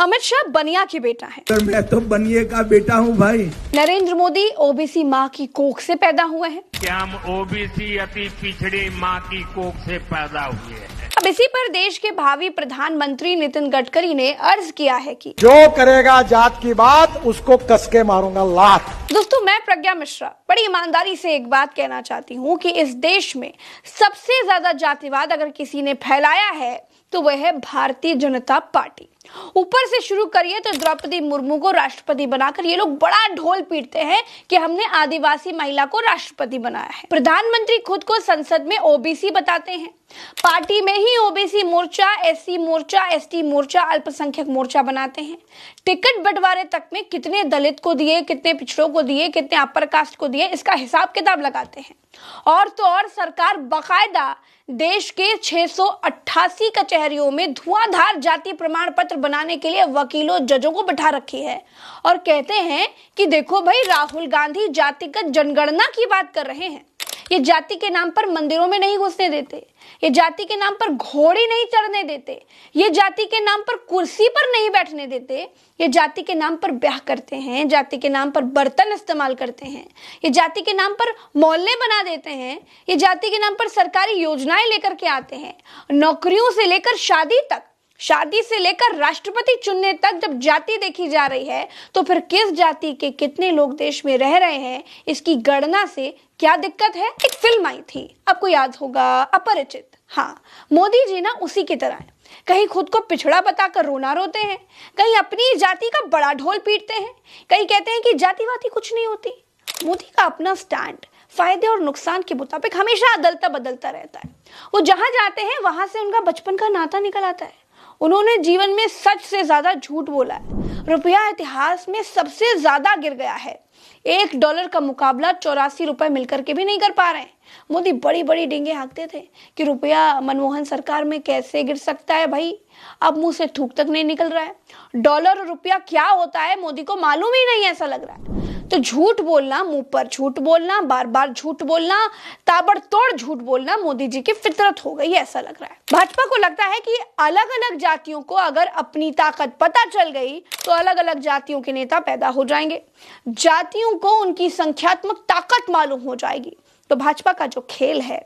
अमित शाह बनिया के बेटा है। मैं तो बनिए का बेटा हूँ भाई। नरेंद्र मोदी ओबीसी माँ की कोख से पैदा हुए हैं। क्या हम ओबीसी अति पिछड़ी माँ की कोख से पैदा हुए हैं? अब इसी पर देश के भावी प्रधानमंत्री नितिन गडकरी ने अर्ज किया है कि जो करेगा जात की बात उसको कसके मारूंगा लात। दोस्तों, मैं प्रज्ञा मिश्रा बड़ी ईमानदारी से एक बात कहना चाहती हूँ कि इस देश में सबसे ज्यादा जातिवाद अगर किसी ने फैलाया है तो वह है भारतीय जनता पार्टी। ऊपर से शुरू करिए तो द्रौपदी मुर्मू को राष्ट्रपति बनाकर ये लोग बड़ा ढोल पीटते हैं कि हमने आदिवासी महिला को राष्ट्रपति बनाया है। प्रधानमंत्री खुद को संसद में ओबीसी बताते हैं। पार्टी में ही ओबीसी मोर्चा, एससी मोर्चा, एसटी मोर्चा, अल्पसंख्यक मोर्चा बनाते हैं। टिकट बंटवारे तक में कितने दलित को दिए, कितने पिछड़ों को दिए, कितने अपर कास्ट को दिए, इसका हिसाब किताब लगाते हैं। और तो और सरकार बाकायदा देश के 688 कचहरियों में धुआंधार जाति प्रमाण पत्र बनाने के लिए वकीलों, जजों को बिठा रखी है और कहते हैं कि देखो भाई, राहुल गांधी जातिगत जनगणना की बात कर रहे हैं। ये जाति के नाम पर मंदिरों में नहीं घुसने देते, ये जाति के नाम पर घोड़ी नहीं चढ़ने देते, ये जाति के नाम पर कुर्सी पर नहीं बैठने देते, ये जाति के नाम पर ब्याह करते हैं, जाति के नाम पर बर्तन इस्तेमाल करते हैं, ये जाति के नाम पर मोहल्ले बना देते हैं, ये जाति के नाम पर सरकारी योजनाएं लेकर के आते हैं। नौकरियों से लेकर शादी तक, शादी से लेकर राष्ट्रपति चुनने तक जब जाति देखी जा रही है तो फिर किस जाति के कितने लोग देश में रह रहे हैं, इसकी गणना से क्या दिक्कत है। एक फिल्म आई थी, आपको याद होगा, अपरिचित। हाँ, मोदी जी ना उसी की तरह है। कहीं खुद को पिछड़ा बताकर रोना रोते हैं, कहीं अपनी जाति का बड़ा ढोल पीटते हैं, कहीं कहते हैं कि जातिवादी कुछ नहीं होती। मोदी का अपना स्टैंड फायदे और नुकसान के मुताबिक हमेशा अदलता बदलता रहता है। वो जहां जाते हैं वहां से उनका बचपन का नाता निकल आता है। उन्होंने जीवन में सच से ज्यादा झूठ बोला है। रुपया इतिहास में सबसे ज्यादा गिर गया है। $1 का मुकाबला 84 रुपए मिलकर के भी नहीं कर पा रहे हैं। मोदी बड़ी बड़ी डींगे हाँकते थे कि रुपया मनमोहन सरकार में कैसे गिर सकता है। भाई, अब मुंह से थूक तक नहीं निकल रहा है। डॉलर और रुपया क्या होता है मोदी को मालूम ही नहीं, ऐसा लग रहा है। तो झूठ बोलना, मुंह पर झूठ बोलना, बार बार झूठ बोलना, ताबड़तोड़ झूठ बोलना मोदी जी की फितरत हो गई, ऐसा लग रहा है। भाजपा को लगता है कि अलग अलग जातियों को अगर अपनी ताकत पता चल गई तो अलग अलग जातियों के नेता पैदा हो जाएंगे। जातियों को उनकी संख्यात्मक ताकत मालूम हो जाएगी तो भाजपा का जो खेल है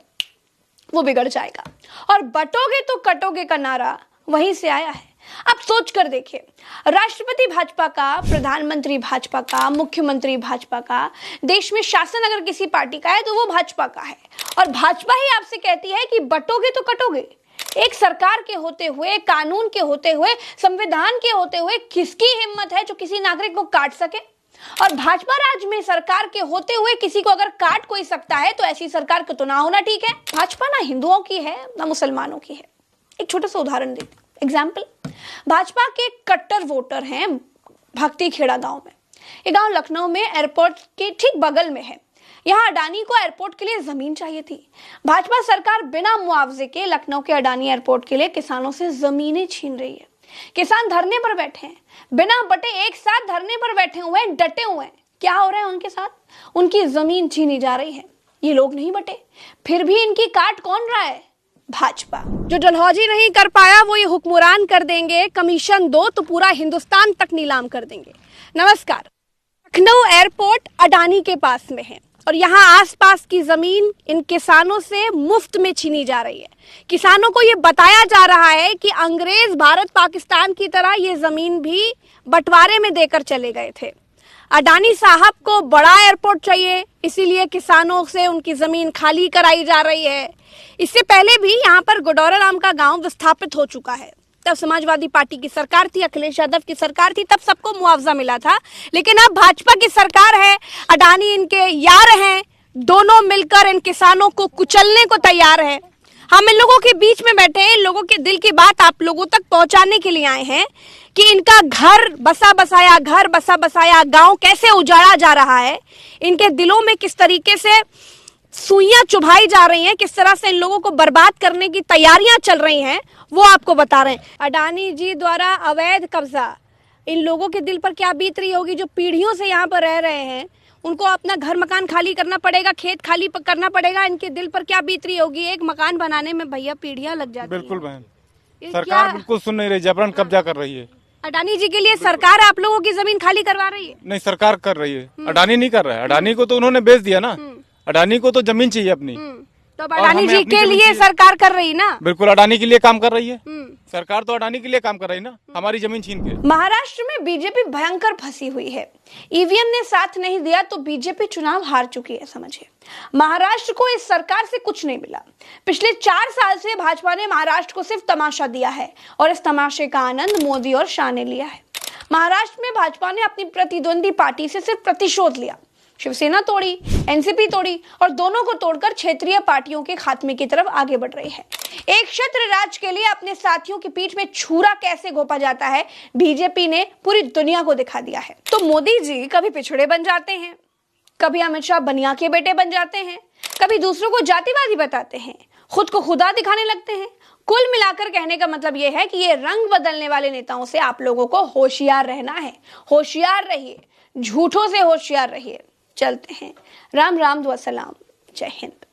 वो बिगड़ जाएगा। और बटोगे तो कटोगे का नारा वहीं से आया है। अब सोच कर देखिए, राष्ट्रपति भाजपा का, प्रधानमंत्री भाजपा का, मुख्यमंत्री भाजपा का, देश में शासन अगर किसी पार्टी का है तो वो भाजपा का है। और भाजपा ही आपसे कहती है कि बटोगे तो कटोगे। एक सरकार के होते हुए, कानून के होते हुए, संविधान के होते हुए किसकी हिम्मत है जो किसी नागरिक को काट सके। और भाजपा राज में सरकार के होते हुए किसी को अगर काट कोई सकता है तो ऐसी सरकार को तो ना होना ठीक है। भाजपा ना हिंदुओं की है ना मुसलमानों की है। एक छोटा सा उदाहरण देती, एग्जाम्पल। भाजपा के कट्टर वोटर हैं भक्ति खेड़ा गांव में। ये गांव लखनऊ में एयरपोर्ट के ठीक बगल में है। यहाँ अडानी को एयरपोर्ट के लिए जमीन चाहिए थी। भाजपा सरकार बिना मुआवजे के लखनऊ के अडानी एयरपोर्ट के लिए किसानों से जमीनें छीन रही है। किसान धरने पर बैठे हैं, बिना बटे एक साथ धरने पर बैठे हुए हैं, डटे हुए हैं। क्या हो रहा है उनके साथ? उनकी जमीन छीनी जा रही है। ये लोग नहीं बटे, फिर भी इनकी काट कौन रहा है? भाजपा। जो डलहौजी नहीं कर पाया वो ये हुक्मरान कर देंगे, कमीशन दो तो पूरा हिंदुस्तान तक नीलाम कर देंगे। नमस्कार। लखनऊ एयरपोर्ट अडानी के पास में है और यहाँ आसपास की जमीन इन किसानों से मुफ्त में छीनी जा रही है। किसानों को ये बताया जा रहा है कि अंग्रेज भारत पाकिस्तान की तरह ये जमीन भी बंटवारे में देकर चले गए थे। अडानी साहब को बड़ा एयरपोर्ट चाहिए, इसीलिए किसानों से उनकी जमीन खाली कराई जा रही है। इससे पहले भी यहाँ पर गोडौरा नाम का गांव विस्थापित हो चुका है। तब समाजवादी पार्टी की सरकार थी, अखिलेश यादव की सरकार थी, तब सबको मुआवजा मिला था। लेकिन अब भाजपा की सरकार है, अडानी इनके यार हैं, दोनों मिलकर इन किसानों को कुचलने को तैयार है। हम इन लोगों के बीच में बैठे हैं, इन लोगों के दिल की बात आप लोगों तक पहुंचाने के लिए आए हैं कि इनका घर बसा बसाया गांव कैसे उजाड़ा जा रहा है, इनके दिलों में किस तरीके से सुइयां चुभाई जा रही हैं, किस तरह से इन लोगों को बर्बाद करने की तैयारियां चल रही हैं, वो आपको बता रहे हैं। अडानी जी द्वारा अवैध कब्जा, इन लोगों के दिल पर क्या बीत रही होगी जो पीढ़ियों से यहाँ पर रह रहे हैं। उनको अपना घर मकान खाली करना पड़ेगा, खेत खाली करना पड़ेगा। इनके दिल पर क्या बीत रही होगी। एक मकान बनाने में भैया पीढ़ियां लग जाती हैं। बिल्कुल बहन, सरकार बिल्कुल सुन नहीं रही, जबरन कब्जा कर रही है। अडानी जी के लिए सरकार आप लोगों की जमीन खाली करवा रही है? नहीं, सरकार कर रही है, अडानी नहीं कर रहा है। अडानी को तो उन्होंने बेच दिया ना, अडानी को तो जमीन चाहिए अपनी। तो अब अडानी जी के लिए सरकार कर रही ना? बिल्कुल, अडानी के लिए काम कर रही है सरकार, तो अडानी के लिए काम कर रही है ना, हमारी जमीन छीन के। महाराष्ट्र में बीजेपी भयंकर फंसी हुई है। ईवीएम ने साथ नहीं दिया तो बीजेपी चुनाव हार चुकी है, समझिए। महाराष्ट्र को इस सरकार से कुछ नहीं मिला। पिछले 4 साल से भाजपा ने महाराष्ट्र को सिर्फ तमाशा दिया है और इस तमाशे का आनंद मोदी और शाह ने लिया है। महाराष्ट्र में भाजपा ने अपनी प्रतिद्वंदी पार्टी से सिर्फ प्रतिशोध लिया, शिवसेना तोड़ी, एनसीपी तोड़ी और दोनों को तोड़कर क्षेत्रीय पार्टियों के खात्मे की तरफ आगे बढ़ रही है। एक क्षत्र राज के लिए अपने साथियों की पीठ में छुरा कैसे घोंपा जाता है, बीजेपी ने पूरी दुनिया को दिखा दिया है। तो मोदी जी कभी पिछड़े बन जाते हैं, कभी अमित शाह बनिया के बेटे बन जाते हैं, कभी दूसरों को जातिवादी बताते हैं, खुद को खुदा दिखाने लगते हैं। कुल मिलाकर कहने का मतलब यह है कि ये रंग बदलने वाले नेताओं से आप लोगों को होशियार रहना है। होशियार रहिए, झूठों से होशियार रहिए। चलते हैं। राम राम, दुआ सलाम, जय हिंद।